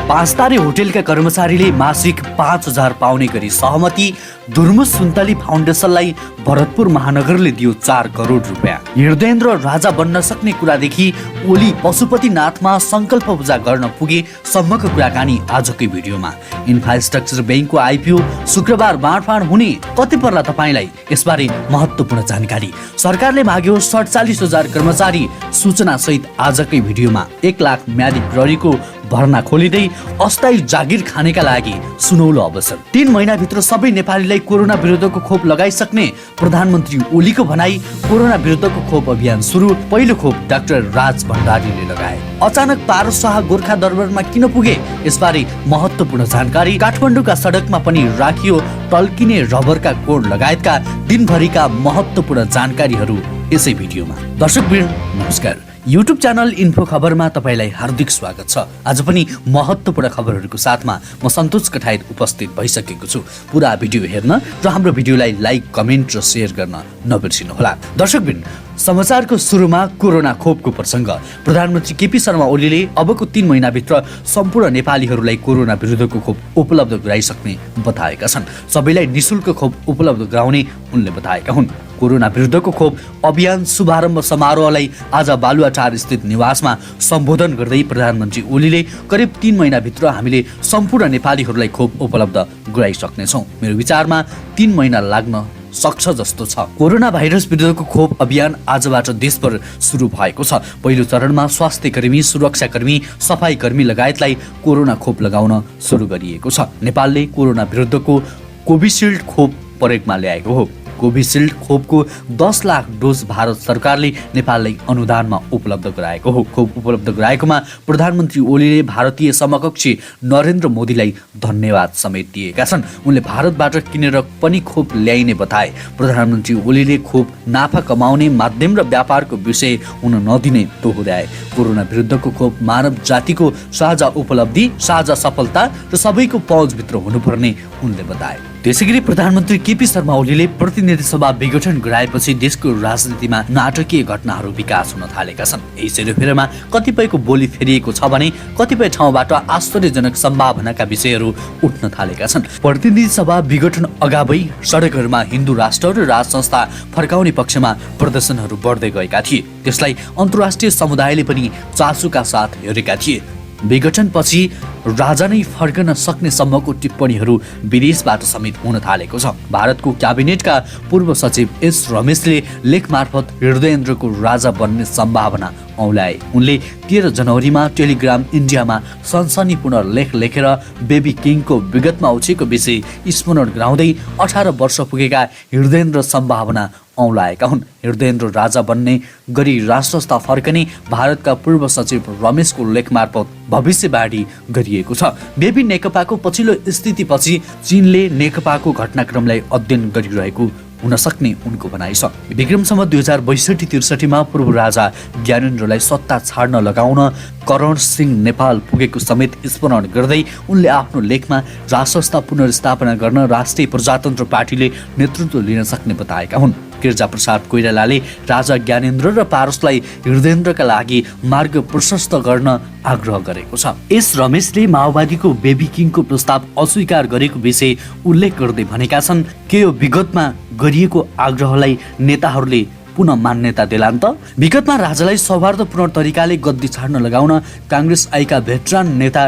5 तारे होटेलका कर्मचारीले मासिक 5,000 पाउने गरी सहमति। धुर्मुस सुन्तली फाउन्डेसनलाई भरतपुर महानगरले दियो 4 करोड रुपियाँ। हृदयेन्द्र राजा बन्न सक्ने कुरादेखि ओली पशुपतिनाथमा संकल्प पूजा गर्न पुगे सम्मको कुराकानी आजकै भिडियोमा। इन्फ्रास्ट्रक्चर बैंकको आइपिओ शुक्रबार बाँडफाँड हुने कति पर्ला तपाईलाई यसबारे महत्त्वपूर्ण जानकारी। सरकारले माग्यो 47,000 कर्मचारी सूचना सहित आजकै भिडियोमा। 1 लाख म्यादी प्रहरीको भर्ना खोलिँदै अस्थायी जागिर खानेका लागि सुनौलो अवसर। 3 महिनाभित्र सबै नेपालीलाई कोरोना विरुद्धको खोप लगाइसक्ने प्रधानमन्त्री ओलीको भनाई। कोरोना विरुद्धको खोप अभियान सुरु। पहिलो खोप डाक्टर राज भण्डारीले लगाए। अचानक पारस शाह गोर्खा दरबारमा किन पुगे यसबारे महत्त्वपूर्ण जानकारी। काठमाडौँका सडकमा पनि राखियो टल्किने रबरका कोड लगायतका दिनभरिका महत्त्वपूर्ण जानकारीहरू यसै भिडियोमा। दर्शकवृन्द नमस्कार। युट्युब च्यानल इन्फो खबरमा तपाईलाई हार्दिक स्वागत छ। आज पनि महत्त्वपूर्ण खबरहरूको साथमा म सन्तोष कठायत उपस्थित भइसकेको छु। पुरा भिडियो हेर्न र हाम्रो भिडियोलाई लाइक, कमेन्ट र शेयर गर्न नबिर्सिनुहोला। दर्शकवृन्द समाचारको सुरुमा कोरोना खोपको प्रसङ्ग। प्रधानमन्त्री केपी शर्मा ओलीले अबको 3 महिनाभित्र सम्पूर्ण नेपालीहरूलाई कोरोना विरुद्धको खोप उपलब्ध गराइसक्ने बताएका छन्। सबैलाई निशुल्क खोप उपलब्ध गराउने उनले बताएका हुन्। कोरोना विरुद्धको खोप अभियान शुभारम्भ समारोहलाई आज बालुवाटार स्थित निवासमा सम्बोधन गर्दै प्रधानमन्त्री ओलीले करिब 3 महिनाभित्र हामीले सम्पूर्ण नेपालीहरूलाई खोप उपलब्ध गराइसक्नेछौँ। मेरो विचारमा 3 महिना लाग्न सक्छ जस्तो छ। कोरोना भाइरस विरुद्धको खोप अभियान आजबाट देशभर सुरु भएको छ। पहिलो चरणमा स्वास्थ्य कर्मी, सुरक्षाकर्मी, सफाई कर्मी लगायतलाई कोरोना खोप लगाउन सुरु गरिएको छ। नेपालले कोरोना विरुद्धको कोभिसिल्ड खोप प्रयोगमा ल्याएको हो। कोभिसिल्ड खोपको 10 लाख डोज भारत सरकारले नेपाललाई अनुदानमा उपलब्ध गराएको हो। खोप उपलब्ध गराएकोमा प्रधानमन्त्री ओलीले भारतीय समकक्षी नरेन्द्र मोदीलाई धन्यवाद समेत दिएका छन्। उनले भारतबाट किनेर पनि खोप ल्याइने बताए। प्रधानमन्त्री ओलीले खोप नाफा कमाउने माध्यम र व्यापारको विषय हुन नदिने दोहोर्याए। कोरोना विरुद्धको खोप मानव जातिको साझा उपलब्धि, साझा सफलता र सबैको पहुँचभित्र हुनुपर्ने उनले बताए। त्यसैगरी प्रधानमन्त्री केपी शर्मा ओलीले प्रतिनिधि सभा विघटन गराएपछि देशको राजनीतिमा नाटकीय घटनाहरू विकास हुन थालेका छन्। यही सेरोफेरोमा कतिपयको बोली फेरिएको छ भने कतिपय ठाउँबाट आश्चर्यजनक सम्भावनाका विषयहरू उठ्न थालेका छन्। प्रतिनिधि सभा विघटन अगावै सडकहरूमा हिन्दू राष्ट्र र राज संस्था फर्काउने पक्षमा प्रदर्शनहरू बढ्दै गएका थिए। त्यसलाई अन्तर्राष्ट्रिय समुदायले पनि चासोका साथ हेरेका थिए। विघटनपछि राजा नै फर्कन सक्ने सम्मको टिप्पणीहरू विदेशबाट समेत हुन थालेको छ। भारतको क्याबिनेटका पूर्व सचिव एस रमेशले लेख मार्फत हृदयेन्द्रको राजा बन्ने सम्भावना औलाए। उनले 13 जनवरीमा टेलिग्राम इन्डियामा सनसनीपूर्ण लेख लेखेर बेबी किङको विगतमा उछेको विषय स्मरण गराउँदै 18 वर्ष पुगेका हृदयेन्द्र सम्भावना औलाएका हुन्। हृदयेन्द्र राजा बन्ने गरी राष्ट्रस्था फर्कने भारतका पूर्व सचिव रमेशको लेख मार्फत भविष्यवाणी गरिएको छ। बेबी नेकपाको पछिल्लो स्थितिपछि चीनले नेकपाको घटनाक्रमलाई अध्ययन गरिरहेको हुन सक्ने उनको भनाइ छ। विक्रमसम्म 2062-63 मा पूर्व राजा ज्ञानेन्द्रलाई सत्ता छाड्न लगाउन करण सिंह नेपाल पुगेको समेत स्मरण गर्दै उनले आफ्नो लेखमा राष्ट्रस्था पुनर्स्थापना गर्न राष्ट्रिय प्रजातन्त्र पार्टीले नेतृत्व लिन सक्ने बताएका हुन्। गिरिजाप्रसाद कोइरालाले राजा ज्ञानेन्द्र र पारसलाई हृदयेन्द्रका लागि मार्ग प्रशस्त गर्न आग्रह गरेको छ। एस रमेशले माओवादीको बेबी किङको प्रस्ताव अस्वीकार गरेको विषय उल्लेख गर्दै भनेका छन्, के यो विगतमा गरिएको आग्रहलाई नेताहरूले पुनः मान्यता देलान् त? विगतमा राजालाई सौहार्दपूर्ण तरिकाले गद्दी छाड्न लगाउन काङ्ग्रेस आएका भेटरान नेता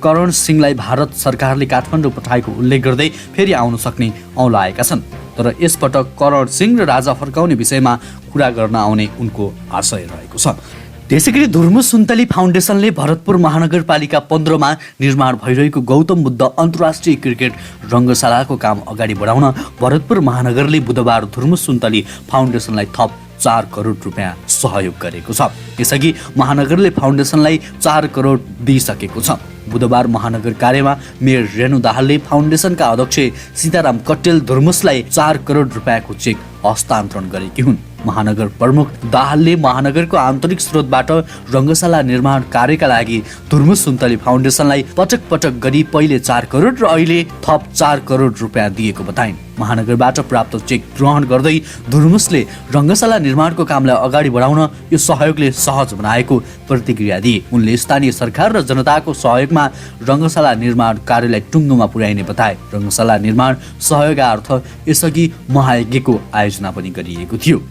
करण सिंहलाई भारत सरकारले काठमाडौँ पठाएको उल्लेख गर्दै फेरि आउन सक्ने औलाएका छन्। तर यसपटक करण सिंह र राजा फर्काउने विषयमा कुरा गर्न आउने उनको आशय रहेको छ। त्यसैगरी धुर्मुस सुन्तली फाउन्डेसनले भरतपुर महानगरपालिका 15 मा निर्माण भइरहेको गौतम बुद्ध अन्तर्राष्ट्रिय क्रिकेट रङ्गशालाको काम अगाडि बढाउन भरतपुर महानगरले बुधबार धुर्मुस सुन्तली फाउन्डेसनलाई थप 4 करोड रुपियाँ सहयोग गरेको छ। यसअघि महानगरले फाउन्डेसनलाई 4 करोड दिइसकेको छ। बुधबार महानगर कार्यमा मेयर रेणु दाहालले फाउन्डेसनका अध्यक्ष सीताराम कट्टेल धुर्मुसलाई 4 करोड रुपियाँको चेक हस्तान्तरण गरेकी हुन्। महानगर प्रमुख दाहालले महानगरको आन्तरिक स्रोतबाट रङ्गशाला निर्माण कार्यका लागि धुर्मुस सुन्तली फाउन्डेसनलाई पटक पटक गरी पहिले 4 करोड र अहिले थप 4 करोड रुपियाँ दिएको बताइन्। महानगरबाट प्राप्त चेक ग्रहण गर्दै धुर्मुसले रङ्गशाला निर्माणको कामलाई अगाडि बढाउन यो सहयोगले सहज बनाएको प्रतिक्रिया दिए। उनले स्थानीय सरकार र जनताको सहयोगमा रङ्गशाला निर्माण कार्यलाई टुङ्गोमा पुर्याइने बताए। रङ्गशाला निर्माण सहयोगार्थ यसअघि महायज्ञको आयोजना पनि गरिएको थियो।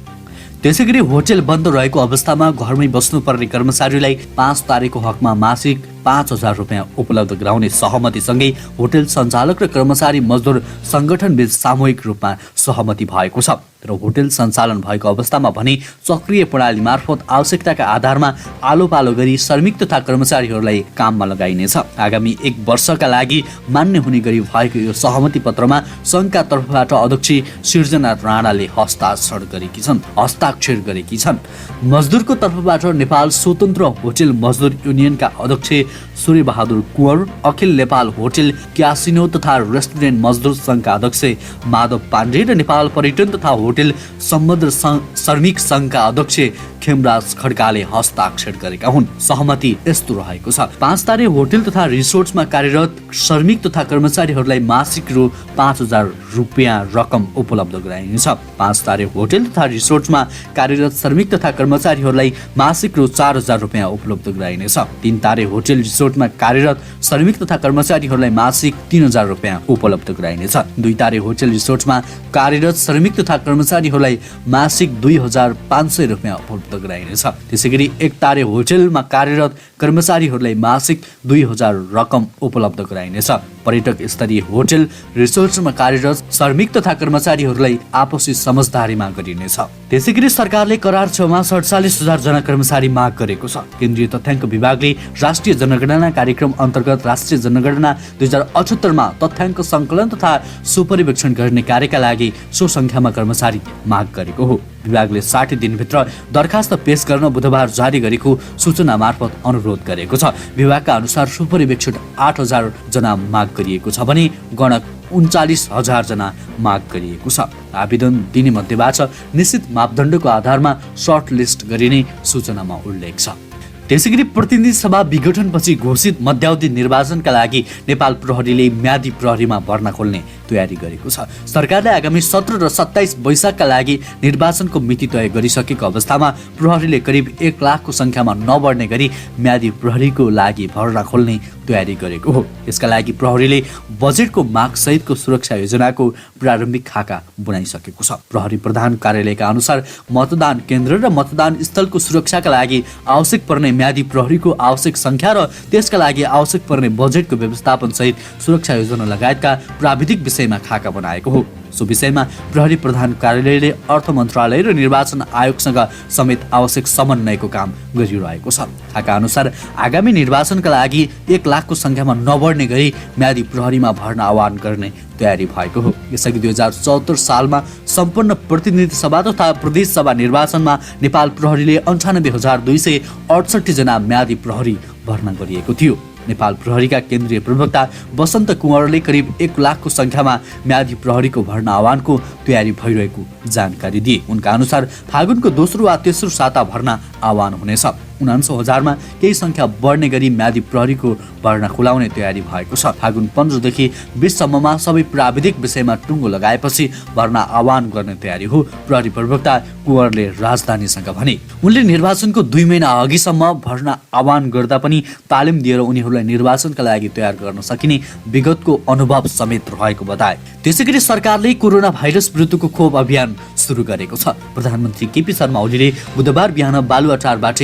त्यसैगरी होटल बन्द रहेको अवस्थामा घरमै बस्नुपर्ने कर्मचारीलाई 5 तारिकको हकमा मासिक 5,000 रुपियाँ उपलब्ध गराउने सहमतिसँगै होटल सञ्चालक र कर्मचारी मजदुर सङ्गठनबीच सामूहिक रूपमा सहमति भएको छ। र होटल सञ्चालन भएको अवस्थामा भने सक्रिय प्रणाली मार्फत आवश्यकताका आधारमा आलो पालो गरी श्रमिक तथा कर्मचारीहरूलाई काममा लगाइनेछ। आगामी 1 वर्षका लागि मान्य हुने गरी भएको यो सहमति पत्रमा सङ्घका तर्फबाट अध्यक्ष सिर्जना राणाले हस्ताक्षर गरेकी छन्। मजदुरको तर्फबाट नेपाल स्वतन्त्र होटल मजदुर युनियनका अध्यक्ष सूर्यबहादुर कुँवर, अखिल नेपाल होटल क्यासिनो तथा रेस्टुरेन्ट मजदुर सङ्घका अध्यक्ष माधव पाण्डे र नेपाल पर्यटन तथा होटल सम्बद्ध श्रमिक सङ्घका अध्यक्ष खेमराज खड्काले हस्ताक्षर गरेका हुन्। सहमति यस्तो रहेको छ। 5 तारे होटल तथा रिसोर्ट्समा कार्यरत श्रमिक तथा कर्मचारीहरूलाई मासिक रु 5,000 रुपियाँ रकम उपलब्ध गराइनेछ। 5 तारे होटल तथा रिसोर्ट्समा कार्यरत श्रमिक तथा कर्मचारीहरूलाई मासिक रु 4,000 रुपियाँ उपलब्ध गराइनेछ। 3 तारे होटल रिसोर्टमा कार्यरत श्रमिक तथा कर्मचारीहरूलाई मासिक 3,000 रुपियाँ उपलब्ध गराइनेछ। 2 तारे होटल रिसोर्टमा कार्यरत श्रमिक तथा कर्मचारीहरूलाई मासिक 2,500 रुपियाँ उपलब्ध गराइनेछ। त्यसैगरी 1 तारे होटलमा कार्यरत कर्मचारीहरूलाई मासिक 2,000 रकम उपलब्ध गराइनेछ। पर्यटक स्तरीय होटल रिसोर्टमा कार्यरत श्रमिक तथा कर्मचारीहरूलाई आपसी समझदारीमा गरिनेछ। त्यसैगरी सरकारले करार छेउमा 47,000 जना कर्मचारी माग गरेको छ। केन्द्रीय तथ्याङ्क विभागले राष्ट्रिय जनगणना कार्यक्रम अन्तर्गत राष्ट्रिय जनगणना 2078 मा तथ्याङ्क सङ्कलन तथा सुपरिवेक्षण गर्ने कार्यका लागि सो सङ्ख्यामा कर्मचारी माग गरेको हो। विभागले 60 दिनभित्र दरखास्त पेश गर्न बुधबार जारी गरेको सूचना मार्फत अनुरोध गरेको छ। विभागका अनुसार सुपरिवेक्षण 8,000 जना माग गरिएको छ भने गणक 39,000 जना माग गरिएको छ। आवेदन दिने मध्येबाट निश्चित मापदण्डको आधारमा सर्ट लिस्ट गरिने सूचनामा उल्लेख छ। त्यसैगरी प्रतिनिधि सभा विघटनपछि घोषित मध्यावधि निर्वाचनका लागि नेपाल प्रहरीले म्यादी प्रहरीमा भर्ना खोल्ने तयारी गरेको छ। सरकारले आगामी 17 र 27 वैशाखका लागि निर्वाचनको मिति तय गरिसकेको अवस्थामा प्रहरीले करिब 1 लाखको सङ्ख्यामा नबढ्ने गरी म्यादी प्रहरीको लागि भर्ना खोल्ने तयारी गरेको हो। यसका लागि प्रहरीले बजेटको माग सहितको सुरक्षा योजनाको प्रारम्भिक खाका बनाइसकेको छ। प्रहरी प्रधान कार्यालयका अनुसार मतदान केन्द्र र मतदान स्थलको सुरक्षाका लागि आवश्यक पर्ने म्यादी प्रहरीको आवश्यक सङ्ख्या र त्यसका लागि आवश्यक पर्ने बजेटको व्यवस्थापन सहित सुरक्षा योजना लगायतका प्राविधिक विषयमा खाका बनाएको हो। सो विषयमा प्रहरी प्रधान कार्यालयले अर्थ मन्त्रालय र निर्वाचन आयोगसँग समेत आवश्यक समन्वयको काम गरिरहेको छ। खाका अनुसार आगामी निर्वाचनका लागि 1 लाखको सङ्ख्यामा नबढ्ने गरी म्यादी प्रहरीमा भर्ना आह्वान गर्ने तयारी भएको हो। यसअघि 2074 सालमा सम्पन्न प्रतिनिधि सभा तथा प्रदेश सभा निर्वाचनमा नेपाल प्रहरीले 98,268 जना म्यादी प्रहरी भर्ना गरिएको थियो। नेपाल प्रहरीका केन्द्रीय प्रवक्ता वसन्त कुँवरले करिब 1 लाखको सङ्ख्यामा म्यादी प्रहरीको भर्ना आह्वानको तयारी भइरहेको जानकारी दिए। उनका अनुसार फागुनको दोस्रो वा तेस्रो साता भर्ना आह्वान हुनेछ। 49,000 मा केही सङ्ख्या बढ्ने गरी म्यादी प्रहरीको भर्ना खुलाउने तयारी भएको छ। फागुन 15 देखि 20 सम्ममा सबै प्राविधिक विषयमा टुङ्गो लगाएपछि भर्ना आह्वान गर्ने तयारी हो, प्रहरी प्रवक्ता कुँवरले राजधानीसँग भने। उनले निर्वाचनको 2 महिना अघिसम्म भर्ना आह्वान गर्दा पनि तालिम दिएर उनीहरूलाई निर्वाचनका लागि तयार गर्न सकिने विगतको अनुभव समेत रहेको बताए। त्यसैगरी सरकारले कोरोना भाइरस विरुद्धको खोप अभियान सुरु गरेको छ। प्रधानमन्त्री केपी शर्मा ओलीले बुधबार बिहान बालुवाटारबाट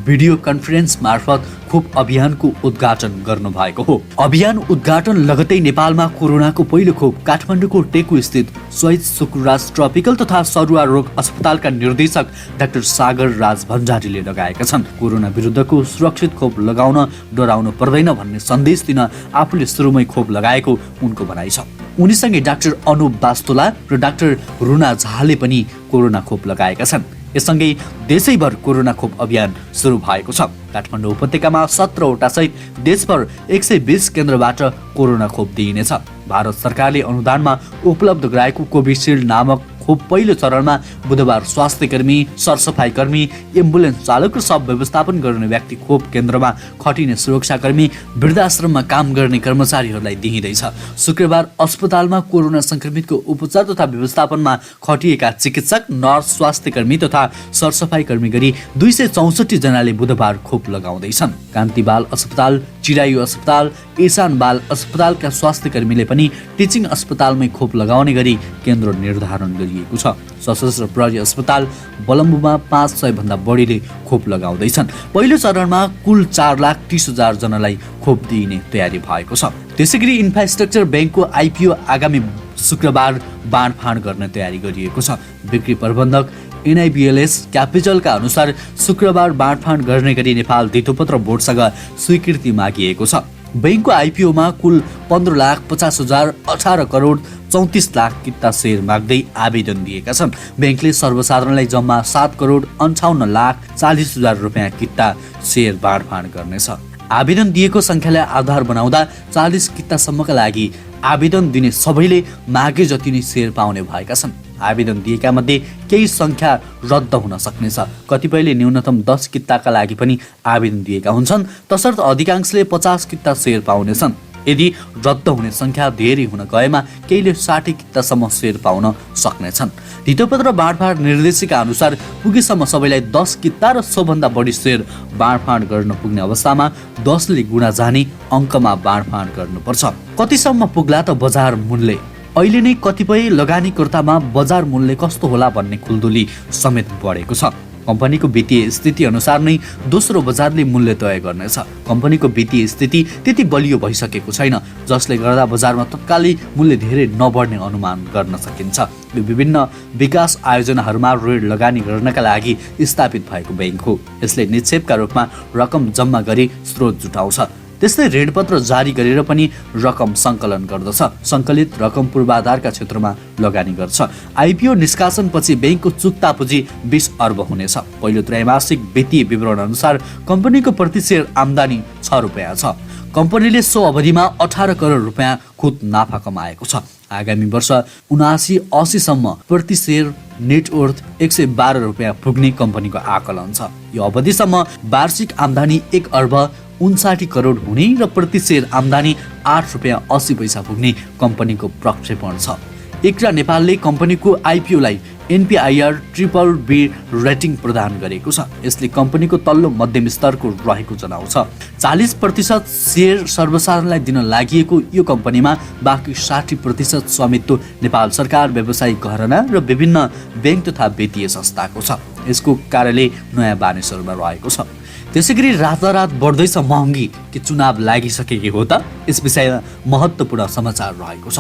भिडियो कन्फरेन्स मार्फत खोप अभियानको उद्घाटन गर्नु भएको हो। अभियान उद्घाटन लगतै नेपालमा कोरोनाको पहिलो खोप काठमाडौँको टेकु स्थित शहीद शुक्रराज ट्रपिकल तथा सरुवा रोग अस्पतालका निर्देशक डाक्टर सागर राज भण्डारीले लगाएका छन्। कोरोना विरुद्धको सुरक्षित खोप लगाउन डराउनु पर्दैन भन्ने सन्देश दिन आफूले सुरुमै खोप लगाएको उनको भनाइ छ। उनीसँगै डाक्टर अनुप बास्तोला र डाक्टर रुना झाले पनि कोरोना खोप लगाएका छन्। यससँगै देशैभर कोरोना खोप अभियान सुरु भएको छ। काठमाडौँ उपत्यकामा 17 वटा सहित देशभर 120 केन्द्रबाट कोरोना खोप दिइनेछ। भारत सरकारले अनुदानमा उपलब्ध गराएको कोभिसिल्ड नामक खोप पहिलो चरणमा बुधबार स्वास्थ्य कर्मी, सरसफाई कर्मी, एम्बुलेन्स चालक र शव व्यवस्थापन गर्ने व्यक्ति खोप केन्द्रमा खटिने सुरक्षाकर्मी, वृद्धाश्रममा काम गर्ने कर्मचारीहरूलाई दिइँदैछ। शुक्रबार अस्पतालमा कोरोना संक्रमितको उपचार तथा व्यवस्थापनमा खटिएका चिकित्सक, नर्स, स्वास्थ्य कर्मी तथा सरसफाई कर्मी गरी 264 जनाले बुधबार खोप लगाउँदैछन्। कान्ति बाल अस्पताल, चिरायु अस्पताल, ईशान बाल अस्पतालका स्वास्थ्य कर्मीले पनि टिचिङ अस्पतालमै खोप लगाउने गरी केन्द्र निर्धारण गरिएको छ। सशस्त्र प्रहरी अस्पताल बलम्बुमा 500 भन्दा बढीले खोप लगाउँदैछन्। पहिलो चरणमा कुल 4,30,000 जनालाई खोप दिइने तयारी भएको छ। त्यसैगरी इन्फ्रास्ट्रक्चर ब्याङ्कको आइपिओ आगामी शुक्रबार बाँडफाँड गर्ने तयारी गरिएको छ। बिक्री प्रबन्धक NIBLS क्यापिटलका अनुसार शुक्रबार बाँडफाँड गर्ने गरी नेपाल धितोपत्र बोर्डसँग स्वीकृति मागिएको छ। बैंकको आइपिओमा कुल 15,50,000 18 करोड 34 लाख किता सेयर माग्दै आवेदन दिएका छन्। बैंकले सर्वसाधारणलाई जम्मा 7 करोड 58 लाख 40,000 रुपियाँ किता सेयर बाँडफाँड गर्नेछ। आवेदन दिएको संख्यालाई आधार बनाउँदा 40 कितासम्मका लागि आवेदन दिने सबैले मागे जति नै सेयर पाउने भएका छन्। आवेदन दिएका मध्ये केही संख्या रद्द हुन सक्नेछ। कतिपयले न्यूनतम 10 किताका लागि पनि आवेदन दिएका हुन्छन्, तसर्थ अधिकांशले 50 किता सेयर पाउनेछन्। यदि रद्द हुने संख्या धेरै हुन गएमा केहीले 60 कितासम्म सेयर पाउन सक्नेछन्। धितोपत्र बाँडफाँड निर्देशिका अनुसार पुगेसम्म सबैलाई 10 किता र सोभन्दा बढी सेयर बाँडफाँड गर्न पुग्ने अवस्थामा 10 ले गुणा जाने अङ्कमा बाँडफाँड गर्नुपर्छ। कतिसम्म पुग्ला त बजार मूल्य? अहिले नै कतिपय लगानीकर्तामा बजार मूल्य कस्तो होला भन्ने खुल्दुली समेत बढेको छ। कम्पनीको वित्तीय स्थिति अनुसार नै दोस्रो बजारले मूल्य तय गर्नेछ। कम्पनीको वित्तीय स्थिति त्यति बलियो भइसकेको छैन, जसले गर्दा बजारमा तत्कालै मूल्य धेरै नबढ्ने अनुमान गर्न सकिन्छ। यो विभिन्न विकास आयोजनाहरूमा ऋण लगानी गर्नका लागि स्थापित भएको बैंक हो। यसले निक्षेपका रूपमा रकम जम्मा गरी स्रोत जुटाउँछ। त्यस्तै ऋणपत्र जारी गरेर पनि रकम सङ्कलन गर्दछ। सङ्कलित रकम पूर्वाधारका क्षेत्रमा लगानी गर्छ। आइपिओ निष्कासनपछि बैंकको चुक्ता पुँजी 20 अर्ब हुनेछ। पहिलो त्रैमासिक वित्तीय विवरण अनुसार कम्पनीको प्रति सेयर आम्दानी 6 रुपियाँ छ। कम्पनीले सो अवधिमा 18 करोड रुपियाँ खुद नाफा कमाएको छ। आगामी वर्ष 79-80 सम्म प्रति सेयर नेटवर्थ 112 रुपियाँ पुग्ने कम्पनीको आकलन छ। यो अवधिसम्म वार्षिक आम्दानी 1 अर्ब 59 करोड हुने र प्रति सेयर आम्दानी 8 रुपियाँ 80 पैसा पुग्ने कम्पनीको प्रक्षेपण छ। इक्रा नेपालले कम्पनीको आइपिओलाई NPIR BBB रेटिङ प्रदान गरेको छ। यसले कम्पनीको तल्लो मध्यम स्तरको रहेको जनाउँछ। 40% सेयर सर्वसाधारणलाई दिन लागि यो कम्पनीमा बाँकी 60% स्वामित्व नेपाल सरकार, व्यवसायिक घराना र विभिन्न बैंक तथा वित्तीय संस्थाको छ। यसको कार्यालय नयाँ बानेश्वरमा रहेको छ। त्यसैगरी रातारात बढ्दैछ महँगी कि चुनाव लागिसकेको हो त? यस विषयमा महत्त्वपूर्ण समाचार रहेको छ।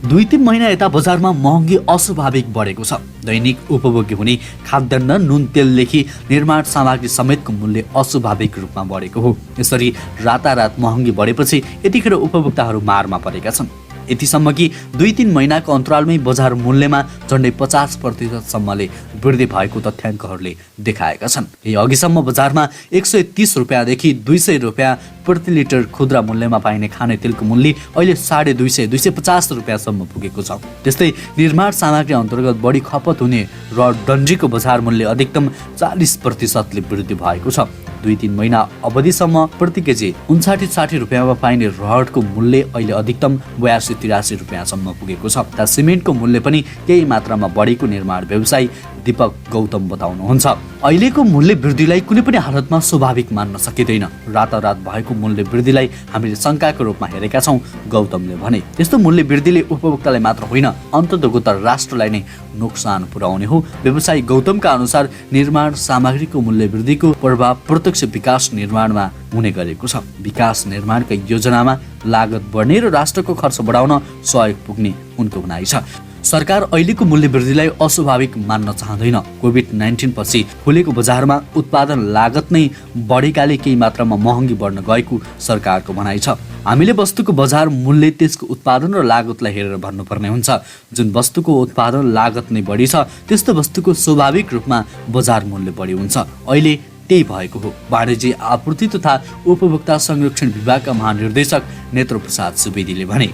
2-3 महिना यता बजारमा महँगी अस्वाभाविक बढेको छ। दैनिक उपभोग्य हुने खाद्यान्न, नुन, तेलदेखि निर्माण सामग्री समेतको मूल्य अस्वाभाविक रूपमा बढेको हो। यसरी रातारात महँगी बढेपछि यतिखेर उपभोक्ताहरू मारमा परेका छन्। यतिसम्म कि 2-3 महिनाको अन्तरालमै बजार मूल्यमा झन्डै 50% सम्मले वृद्धि भएको तथ्याङ्कहरूले देखाएका छन्। यही अघिसम्म बजारमा 130 रुपियाँदेखि 200 रुपियाँ प्रति लिटर खुद्रा मूल्यमा पाइने खाने तेलको मूल्य अहिले 250-250 रुपियाँसम्म पुगेको छ। त्यस्तै निर्माण सामग्री अन्तर्गत बढी खपत हुने र डन्डीको बजार मूल्य अधिकतम 40% वृद्धि भएको छ। 2-3 महिना अवधिसम्म प्रति केजी 59-60 रुपियाँमा पाइने रडको मूल्य अहिले अधिकतम 82-83 रुपियाँसम्म पुगेको छ। त सिमेन्टको मूल्य पनि केही मात्रामा बढेको निर्माण व्यवसायी दीपक गौतम बताउनुहुन्छ। अहिलेको मूल्य वृद्धिलाई कुनै पनि हालतमा स्वाभाविक मान्न सकिँदैन। रातारात भएको मूल्य वृद्धिलाई हामीले शङ्काको रूपमा हेरेका छौँ, गौतमले भने। यस्तो मूल्य वृद्धिले उपभोक्तालाई मात्र होइन, अन्ततोगत राष्ट्रलाई नै नोक्सान पुर्याउने हो। व्यवसायी गौतमका अनुसार निर्माण सामग्रीको मूल्य वृद्धिको प्रभाव प्रत्यक्ष विकास निर्माणमा हुने गरेको छ। विकास निर्माणका योजनामा लागत बढ्ने र राष्ट्रको खर्च बढाउन सहयोग पुग्ने उनको भनाइ छ। सरकार अहिलेको मूल्य वृद्धिलाई अस्वाभाविक मान्न चाहँदैन। कोभिड-19 पछि खुलेको बजारमा उत्पादन लागत नै बढेकाले केही मात्रामा महँगी बढ्न गएको सरकारको भनाइ छ। हामीले वस्तुको बजार मूल्य त्यसको उत्पादन र लागतलाई हेरेर भन्नुपर्ने हुन्छ। जुन वस्तुको उत्पादन लागत नै बढी छ, त्यस्तो वस्तुको स्वाभाविक रूपमा बजार मूल्य बढी हुन्छ। अहिले त्यही भएको हो। वाणिज्य आपूर्ति तथा उपभोक्ता संरक्षण विभागका महानिर्देशक नेत्र प्रसाद सुवेदीले भने।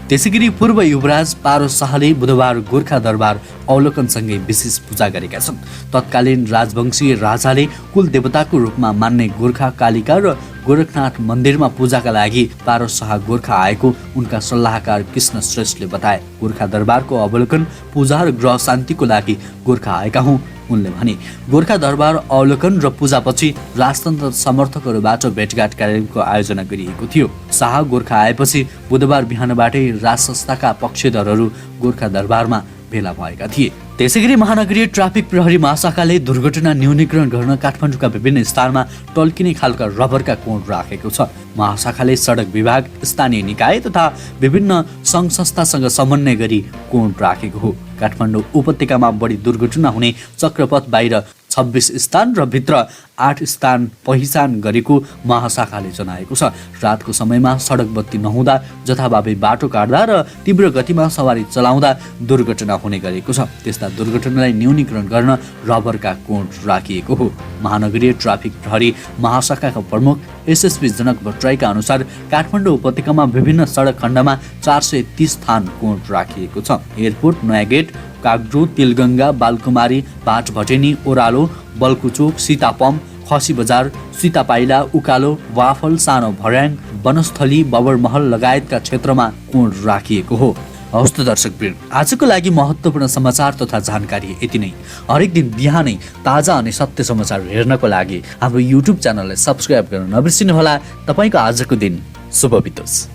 त्यसैगरी पूर्व युवराज पारस शाहले बुधबार गोर्खा दरबार अवलोकनसँगै विशेष पूजा गरेका छन्। तत्कालीन राजवंशीय राजाले कुल देवताको रूपमा मान्ने गोर्खा कालिका र गोरखनाथ मन्दिरमा पूजाका लागि पारस शाह गोर्खा आएको उनका सल्लाहकार कृष्ण श्रेष्ठले बताए। गोर्खा दरबारको अवलोकन पूजा र ग्रह शान्तिको लागि गोर्खा आएका हुँ उनले भने। गोर्खा दरबार अवलोकन र पूजापछि राजतन्त्र समर्थकहरूबाट भेटघाट कार्यक्रमको आयोजना गरिएको थियो। शाह गोर्खा आएपछि बुधबार बिहानबाटै राज संस्थाका पक्षधरहरू गोर्खा दरबारमा भेला भएका थिए। त्यसैगरी महानगरीय ट्राफिक प्रहरी महाशाखाले दुर्घटना न्यूनीकरण गर्न काठमाडौँका विभिन्न स्थानमा टल्किने खालका रबरका कोण राखेको छ। महाशाखाले सडक विभाग, स्थानीय निकाय तथा विभिन्न सङ्घ संस्थासँग समन्वय गरी कोण राखेको हो। काठमाडौँ उपत्यकामा बढी दुर्घटना हुने चक्रपथ बाहिर 26 स्थान र भित्र 8 स्थान पहिचान गरेको महाशाखाले जनाएको छ। रातको समयमा सडक बत्ती नहुँदा, जथाभावी बाटो काट्दा र तीव्र गतिमा सवारी चलाउँदा दुर्घटना हुने गरेको छ। त्यस्ता दुर्घटनालाई न्यूनीकरण गर्न रबरका कोण राखिएको हो। महानगरीय ट्राफिक प्रहरी महाशाखाका प्रमुख एसएसपी जनक भट्टराईका अनुसार काठमाडौँ उपत्यकामा विभिन्न सडक खण्डमा 430 स्थान कोण राखिएको छ। एयरपोर्ट, नयाँ गेट, कागड्रो, तिलगङ्गा, बालकुमारी, भाटभटेनी, ओह्रालो, बल्कुचोक, सीतापम, खसी बजार, सीतापाइला, उकालो, वाफल, सानो भर्याङ, वनस्थली, बबरमहल लगायतका क्षेत्रमा कोण राखिएको हो। हवस् त दर्शकवृन्द, आजको लागि महत्त्वपूर्ण समाचार तथा जानकारी यति नै। हरेक दिन बिहानै ताजा अनि सत्य समाचार हेर्नको लागि हाम्रो युट्युब च्यानललाई सब्स्क्राइब गर्न नबिर्सिनुहोला। तपाईँको आजको दिन शुभ बितोस्।